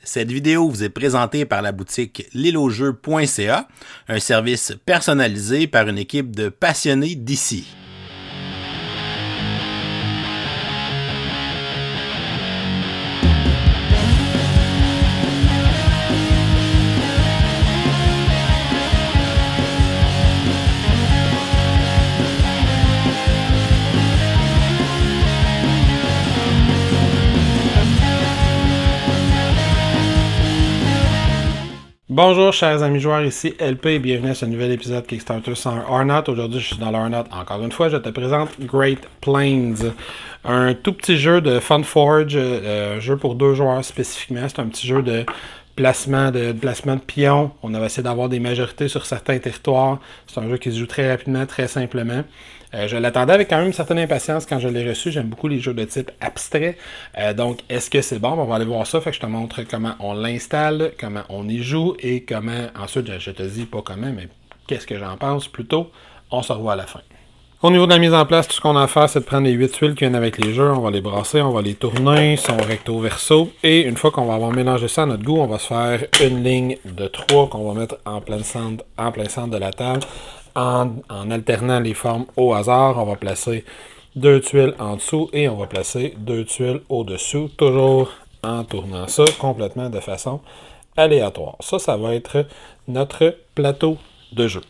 Cette vidéo vous est présentée par la boutique l'îleaujeux.ca, un service personnalisé par une équipe de passionnés d'ici. Bonjour chers amis joueurs, ici LP et bienvenue à ce nouvel épisode Kickstarter sur Arnaut. Aujourd'hui je suis dans l'Arnaut. Encore une fois, je te présente Great Plains, un tout petit jeu de Funforge, un jeu pour 2 joueurs spécifiquement. C'est un petit jeu de placement de pions. On va essayer d'avoir des majorités sur certains territoires. C'est un jeu qui se joue très rapidement, très simplement. Je l'attendais avec quand même une certaine impatience quand je l'ai reçu. J'aime beaucoup les jeux de type abstrait. Donc, est-ce que c'est bon? On va aller voir ça. Fait que je te montre comment on l'installe, comment on y joue et comment... Ensuite, je te dis pas comment, mais qu'est-ce que j'en pense plutôt. On se revoit à la fin. Au niveau de la mise en place, tout ce qu'on a à faire, c'est de prendre les 8 tuiles qui viennent avec les jeux. On va les brasser, on va les tourner, ils sont recto-verso. Et une fois qu'on va avoir mélangé ça à notre goût, on va se faire une ligne de 3 qu'on va mettre en plein centre de la table. En alternant les formes au hasard, on va placer 2 tuiles en dessous et on va placer 2 tuiles au-dessous, toujours en tournant ça complètement de façon aléatoire. Ça va être notre plateau de jeu.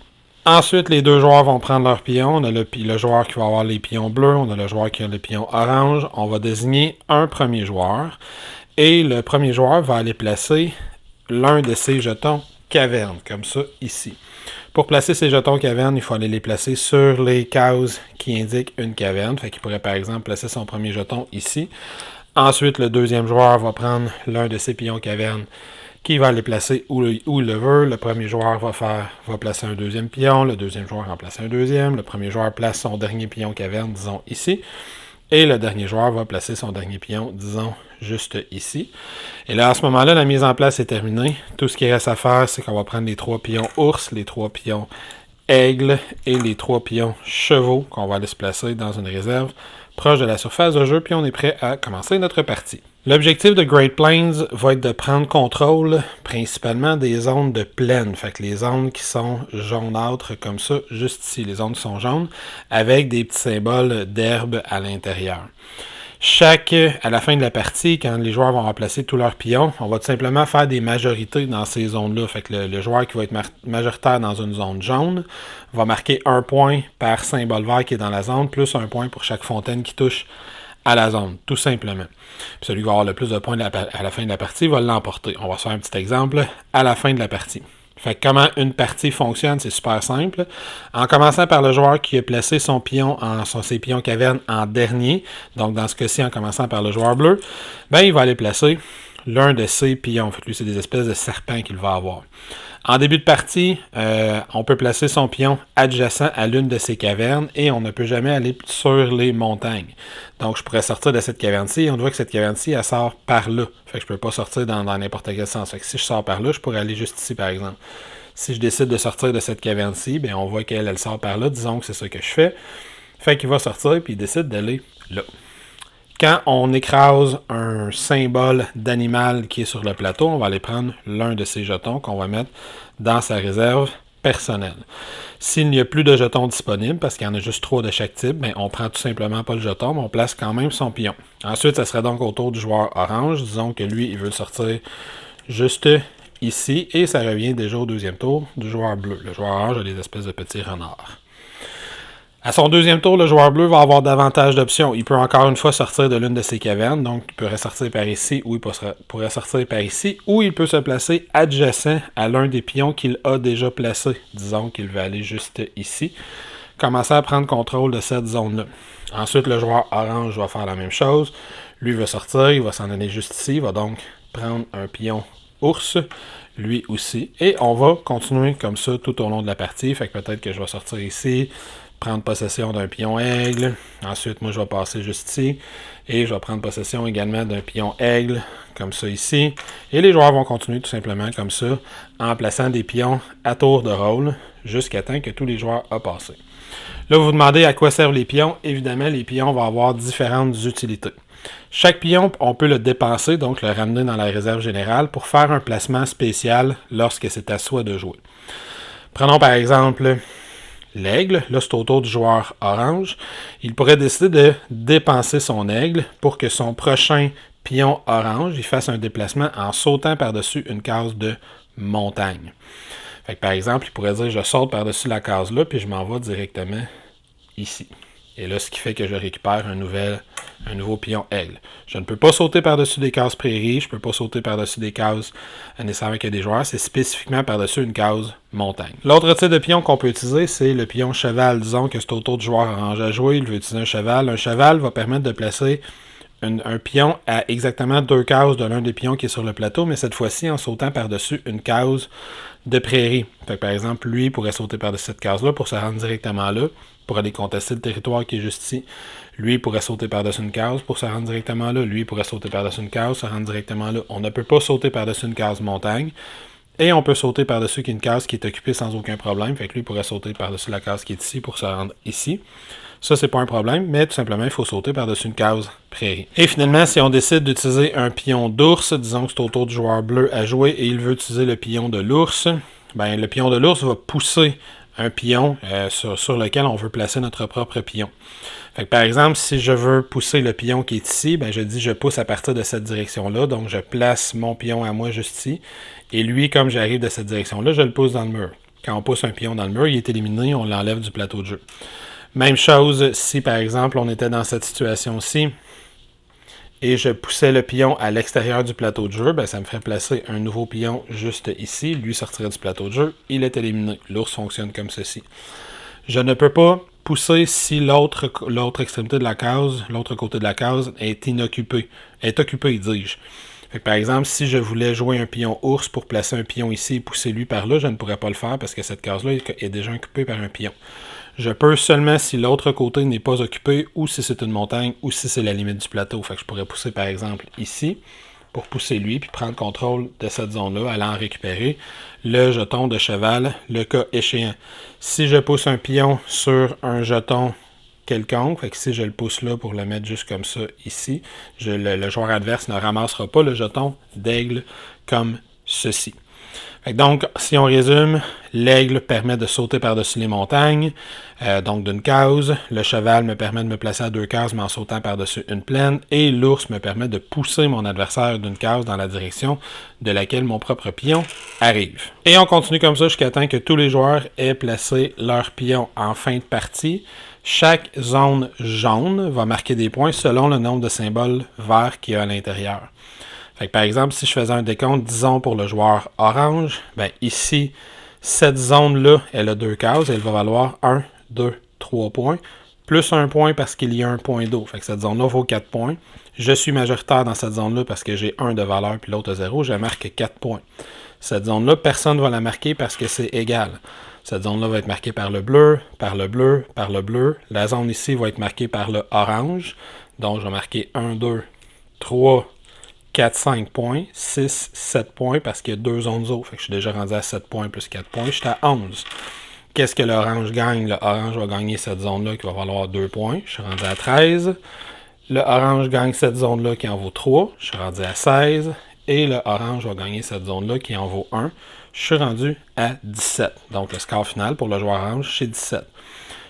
Ensuite, les 2 joueurs vont prendre leurs pions. On a le joueur qui va avoir les pions bleus, on a le joueur qui a les pions orange. On va désigner un premier joueur et le premier joueur va aller placer l'un de ses jetons caverne, comme ça ici. Pour placer ces jetons cavernes, il faut aller les placer sur les cases qui indiquent une caverne. Fait qu'il pourrait par exemple placer son premier jeton ici. Ensuite, le deuxième joueur va prendre l'un de ses pions cavernes qui va les placer où il le veut. Le premier joueur va placer un deuxième pion. Le deuxième joueur en place un deuxième. Le premier joueur place son dernier pion caverne, disons ici. Et le dernier joueur va placer son dernier pion, disons, juste ici. Et là, à ce moment-là, la mise en place est terminée. Tout ce qui reste à faire, c'est qu'on va prendre les 3 pions ours, les 3 pions aigle et les 3 pions chevaux qu'on va aller se placer dans une réserve proche de la surface de jeu. Puis on est prêt à commencer notre partie. L'objectif de Great Plains va être de prendre contrôle principalement des zones de plaine. Fait que les zones qui sont jaunâtres comme ça, juste ici, les zones qui sont jaunes, avec des petits symboles d'herbe à l'intérieur. À la fin de la partie, quand les joueurs vont remplacer tous leurs pions, on va tout simplement faire des majorités dans ces zones-là. Fait que le joueur qui va être majoritaire dans une zone jaune va marquer 1 point par symbole vert qui est dans la zone, plus 1 point pour chaque fontaine qui touche à la zone, tout simplement. Puis celui qui va avoir le plus de points à la fin de la partie va l'emporter. On va se faire un petit exemple à la fin de la partie. Fait que comment une partie fonctionne, c'est super simple. En commençant par le joueur qui a placé ses pions caverne en dernier, donc dans ce cas-ci, en commençant par le joueur bleu, il va aller placer l'un de ses pions. Fait que lui, c'est des espèces de serpents qu'il va avoir. En début de partie, on peut placer son pion adjacent à l'une de ces cavernes et on ne peut jamais aller sur les montagnes. Donc, je pourrais sortir de cette caverne-ci et on voit que cette caverne-ci, elle sort par là. Fait que je peux pas sortir dans n'importe quel sens. Fait que si je sors par là, je pourrais aller juste ici, par exemple. Si je décide de sortir de cette caverne-ci, on voit qu'elle sort par là. Disons que c'est ça que je fais. Fait qu'il va sortir et il décide d'aller là. Quand on écrase un symbole d'animal qui est sur le plateau, on va aller prendre l'un de ces jetons qu'on va mettre dans sa réserve personnelle. S'il n'y a plus de jetons disponibles, parce qu'il y en a juste 3 de chaque type, on prend tout simplement pas le jeton, mais on place quand même son pion. Ensuite, ça serait donc au tour du joueur orange. Disons que lui, il veut le sortir juste ici, et ça revient déjà au deuxième tour du joueur bleu. Le joueur orange a des espèces de petits renards. À son deuxième tour, le joueur bleu va avoir davantage d'options. Il peut encore une fois sortir de l'une de ses cavernes, donc il pourrait sortir par ici ou il pourrait sortir par ici, ou il peut se placer adjacent à l'un des pions qu'il a déjà placé. Disons qu'il va aller juste ici. Commencer à prendre contrôle de cette zone-là. Ensuite, le joueur orange va faire la même chose. Lui va sortir, il va s'en aller juste ici, il va donc prendre un pion ours, lui aussi, et on va continuer comme ça tout au long de la partie. Fait que peut-être que je vais sortir ici, prendre possession d'un pion aigle. Ensuite, moi, je vais passer juste ici. Et je vais prendre possession également d'un pion aigle, comme ça ici. Et les joueurs vont continuer tout simplement comme ça, en plaçant des pions à tour de rôle, jusqu'à temps que tous les joueurs aient passé. Là, vous vous demandez à quoi servent les pions. Évidemment, les pions vont avoir différentes utilités. Chaque pion, on peut le dépenser, donc le ramener dans la réserve générale pour faire un placement spécial lorsque c'est à soi de jouer. Prenons par exemple l'aigle. Là, c'est au tour du joueur orange. Il pourrait décider de dépenser son aigle pour que son prochain pion orange il fasse un déplacement en sautant par-dessus une case de montagne. Fait que, par exemple, il pourrait dire je saute par-dessus la case là, puis je m'en vais directement ici. Et là, ce qui fait que je récupère un nouveau pion aigle. Je ne peux pas sauter par-dessus des cases prairies, je ne peux pas sauter par-dessus des cases nécessairement que des joueurs, c'est spécifiquement par-dessus une case montagne. L'autre type de pion qu'on peut utiliser, c'est le pion cheval. Disons que c'est au tour du joueur orange à jouer, il veut utiliser un cheval. Un cheval va permettre de placer un pion à exactement 2 cases de l'un des pions qui est sur le plateau, mais cette fois-ci en sautant par-dessus une case de prairie. Fait que, par exemple, lui pourrait sauter par-dessus cette case-là pour se rendre directement là, pour aller contester le territoire qui est juste ici. Lui pourrait sauter par-dessus une case pour se rendre directement là. Lui pourrait sauter par-dessus une case, se rendre directement là. On ne peut pas sauter par-dessus une case montagne. Et on peut sauter par-dessus une case qui est occupée sans aucun problème. Fait que lui pourrait sauter par-dessus la case qui est ici pour se rendre ici. Ça, c'est pas un problème, mais tout simplement, il faut sauter par-dessus une case prairie. Et finalement, si on décide d'utiliser un pion d'ours, disons que c'est au tour du joueur bleu à jouer et il veut utiliser le pion de l'ours, ben le pion de l'ours va pousser un pion sur lequel on veut placer notre propre pion. Fait que par exemple, si je veux pousser le pion qui est ici, ben je dis je pousse à partir de cette direction-là, donc je place mon pion à moi juste ici, et lui, comme j'arrive de cette direction-là, je le pousse dans le mur. Quand on pousse un pion dans le mur, il est éliminé, on l'enlève du plateau de jeu. Même chose si, par exemple, on était dans cette situation-ci et je poussais le pion à l'extérieur du plateau de jeu, ben ça me ferait placer un nouveau pion juste ici. Lui sortirait du plateau de jeu, il est éliminé. L'ours fonctionne comme ceci. Je ne peux pas pousser si l'autre extrémité de la case, l'autre côté de la case est inoccupé. Est occupé, dis-je. Fait que, par exemple, si je voulais jouer un pion ours pour placer un pion ici et pousser lui par là, je ne pourrais pas le faire parce que cette case-là est déjà occupée par un pion. Je peux seulement si l'autre côté n'est pas occupé ou si c'est une montagne ou si c'est la limite du plateau. Fait que je pourrais pousser par exemple ici pour pousser lui puis prendre contrôle de cette zone-là, aller en récupérer le jeton de cheval, le cas échéant. Si je pousse un pion sur un jeton quelconque, fait que si je le pousse là pour le mettre juste comme ça ici, le joueur adverse ne ramassera pas le jeton d'aigle comme ceci. Donc, si on résume, l'aigle permet de sauter par-dessus les montagnes, donc d'une case. Le cheval me permet de me placer à 2 cases, mais en sautant par-dessus une plaine. Et l'ours me permet de pousser mon adversaire d'une case dans la direction de laquelle mon propre pion arrive. Et on continue comme ça jusqu'à temps que tous les joueurs aient placé leur pion en fin de partie. Chaque zone jaune va marquer des points selon le nombre de symboles verts qu'il y a à l'intérieur. Fait que par exemple, si je faisais un décompte, disons pour le joueur orange, ben ici, cette zone-là, elle a 2 cases, elle va valoir 1, 2, 3 points, plus 1 point parce qu'il y a un point d'eau. Fait que cette zone-là vaut 4 points. Je suis majoritaire dans cette zone-là parce que j'ai 1 de valeur puis l'autre 0, je marque 4 points. Cette zone-là, personne ne va la marquer parce que c'est égal. Cette zone-là va être marquée par le bleu, par le bleu, par le bleu. La zone ici va être marquée par le orange. Donc, je vais marquer 1, 2, 3, 4, 5 points, 6, 7 points parce qu'il y a 2 zones eau. Fait que je suis déjà rendu à 7 points plus 4 points. Je suis à 11. Qu'est-ce que l'orange gagne? Le orange va gagner cette zone-là qui va valoir 2 points. Je suis rendu à 13. Le orange gagne cette zone-là qui en vaut 3. Je suis rendu à 16. Et le orange va gagner cette zone-là qui en vaut 1. Je suis rendu à 17. Donc le score final pour le joueur orange, c'est 17.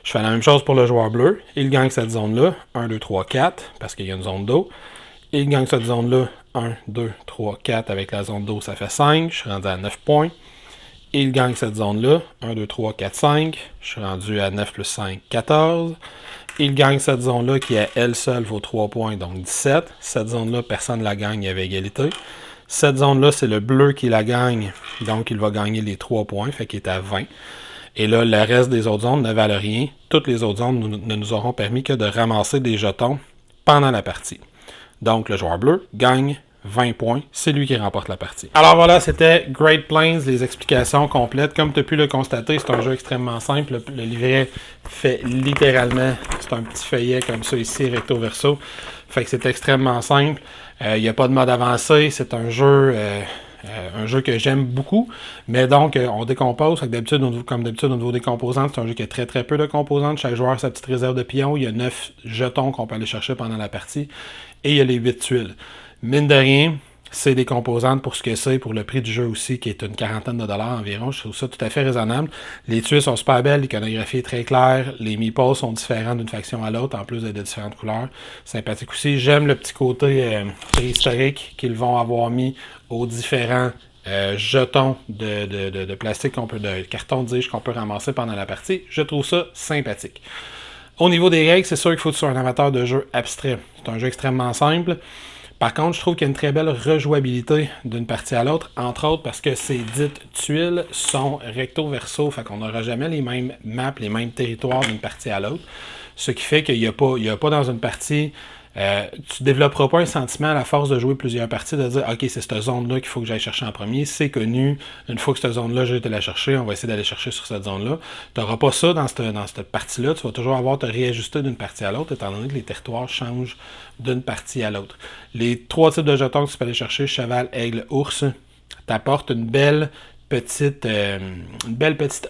Je fais la même chose pour le joueur bleu. Il gagne cette zone-là. 1, 2, 3, 4 parce qu'il y a une zone d'eau. Il gagne cette zone-là. 1, 2, 3, 4 avec la zone d'eau, ça fait 5. Je suis rendu à 9 points. Il gagne cette zone-là. 1, 2, 3, 4, 5. Je suis rendu à 9 plus 5, 14. Il gagne cette zone-là qui, à elle seule, vaut 3 points, donc 17. Cette zone-là, personne ne la gagne, il y avait égalité. Cette zone-là, c'est le bleu qui la gagne, donc il va gagner les 3 points, fait qu'il est à 20. Et là, le reste des autres zones ne valent rien. Toutes les autres zones ne nous auront permis que de ramasser des jetons pendant la partie. Donc, le joueur bleu gagne 20 points, c'est lui qui remporte la partie. Alors voilà, c'était Great Plains, les explications complètes. Comme tu as pu le constater, c'est un jeu extrêmement simple. Le livret fait littéralement, c'est un petit feuillet comme ça ici, recto verso. Fait que c'est extrêmement simple. Il n'y a pas de mode avancé, c'est un jeu Un jeu que j'aime beaucoup, mais donc on décompose. Comme d'habitude, au niveau des composantes, c'est un jeu qui a très très peu de composantes. Chaque joueur a sa petite réserve de pions. Il y a 9 jetons qu'on peut aller chercher pendant la partie. Et il y a les 8 tuiles. Mine de rien, c'est des composantes pour ce que c'est, pour le prix du jeu aussi, qui est une quarantaine de dollars environ. Je trouve ça tout à fait raisonnable. Les tuiles sont super belles, l'iconographie est très claire, les meeples sont différents d'une faction à l'autre, en plus d'être de différentes couleurs. Sympathique aussi. J'aime le petit côté préhistorique qu'ils vont avoir mis aux différents jetons de plastique de carton, dis-je, qu'on peut ramasser pendant la partie. Je trouve ça sympathique. Au niveau des règles, c'est sûr qu'il faut que tu sois un amateur de jeu abstrait. C'est un jeu extrêmement simple. Par contre, je trouve qu'il y a une très belle rejouabilité d'une partie à l'autre, entre autres parce que ces dites tuiles sont recto-verso, fait qu'on n'aura jamais les mêmes maps, les mêmes territoires d'une partie à l'autre. Ce qui fait qu'il n'y a pas dans une partie... tu développeras pas un sentiment à la force de jouer plusieurs parties, de dire « Ok, c'est cette zone-là qu'il faut que j'aille chercher en premier. C'est connu. Une fois que cette zone-là, j'ai été la chercher, on va essayer d'aller chercher sur cette zone-là. » Tu n'auras pas ça dans cette partie-là. Tu vas toujours avoir à te réajuster d'une partie à l'autre, étant donné que les territoires changent d'une partie à l'autre. Les 3 types de jetons que tu peux aller chercher, cheval, aigle, ours, t'apportent une belle petite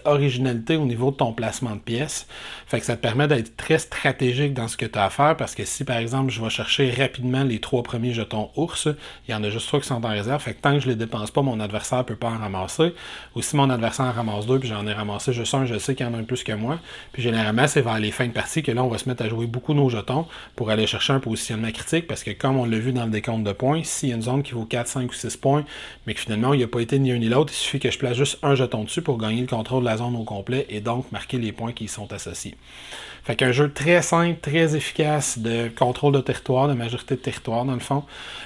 originalité au niveau de ton placement de pièces. Fait que ça te permet d'être très stratégique dans ce que tu as à faire, parce que si par exemple je vais chercher rapidement les 3 premiers jetons ours, il y en a juste 3 qui sont en réserve, fait que tant que je les dépense pas, mon adversaire peut pas en ramasser. Ou si mon adversaire en ramasse 2 puis j'en ai ramassé juste un, je sais qu'il y en a un plus que moi. Puis généralement c'est vers les fins de partie que là on va se mettre à jouer beaucoup nos jetons pour aller chercher un positionnement critique, parce que comme on l'a vu dans le décompte de points, s'il y a une zone qui vaut 4, 5 ou 6 points, mais que finalement il n'y a pas été ni un ni l'autre, il suffit que je place juste un jeton dessus pour gagner le contrôle de la zone au complet et donc marquer les points qui y sont associés. Fait qu'un jeu très simple, très efficace de contrôle de territoire, de majorité de territoire dans le fond,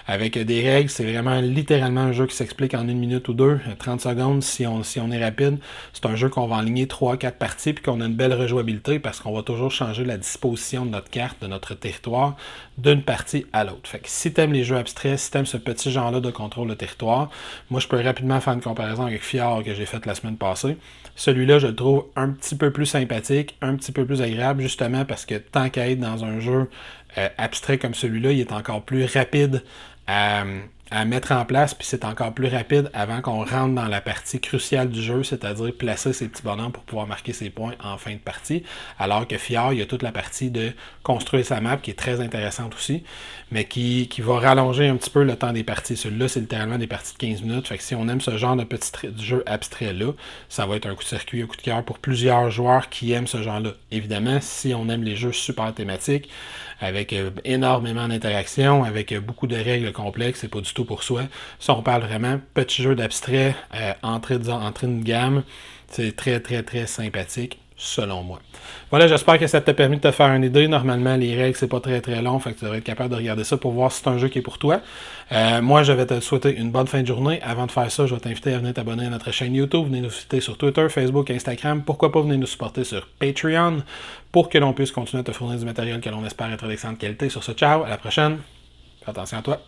avec des règles. C'est vraiment littéralement un jeu qui s'explique en 1 minute ou 2, 30 secondes si on est rapide. C'est un jeu qu'on va enligner 3-4 parties puis qu'on a une belle rejouabilité parce qu'on va toujours changer la disposition de notre carte, de notre territoire, d'une partie à l'autre. Fait que si t'aimes les jeux abstraits, si t'aimes ce petit genre-là de contrôle de territoire, moi je peux rapidement faire une comparaison avec Fjord que j'ai faite la semaine passée. Celui-là, je le trouve un petit peu plus sympathique, un petit peu plus agréable, justement parce que tant qu'à être dans un jeu abstrait comme celui-là, il est encore plus rapide à mettre en place, puis c'est encore plus rapide avant qu'on rentre dans la partie cruciale du jeu, c'est-à-dire placer ses petits bonhommes pour pouvoir marquer ses points en fin de partie, alors que Fjord, il y a toute la partie de construire sa map qui est très intéressante aussi, mais qui va rallonger un petit peu le temps des parties. Celui-là, c'est littéralement des parties de 15 minutes, fait que si on aime ce genre de petit jeu abstrait-là, ça va être un coup de circuit, un coup de cœur pour plusieurs joueurs qui aiment ce genre-là. Évidemment, si on aime les jeux super thématiques, avec énormément d'interactions, avec beaucoup de règles complexes, c'est pas du tout pour soi. Ça, on parle vraiment petit jeu d'abstrait, entrée de gamme. C'est très, très, très sympathique, selon moi. Voilà, j'espère que ça t'a permis de te faire une idée. Normalement, les règles, c'est pas très, très long, fait que tu devrais être capable de regarder ça pour voir si c'est un jeu qui est pour toi. Moi, je vais te souhaiter une bonne fin de journée. Avant de faire ça, je vais t'inviter à venir t'abonner à notre chaîne YouTube, venir nous visiter sur Twitter, Facebook, Instagram. Pourquoi pas venir nous supporter sur Patreon pour que l'on puisse continuer à te fournir du matériel que l'on espère être d'excellente qualité. Sur ce, ciao, à la prochaine. Fais attention à toi.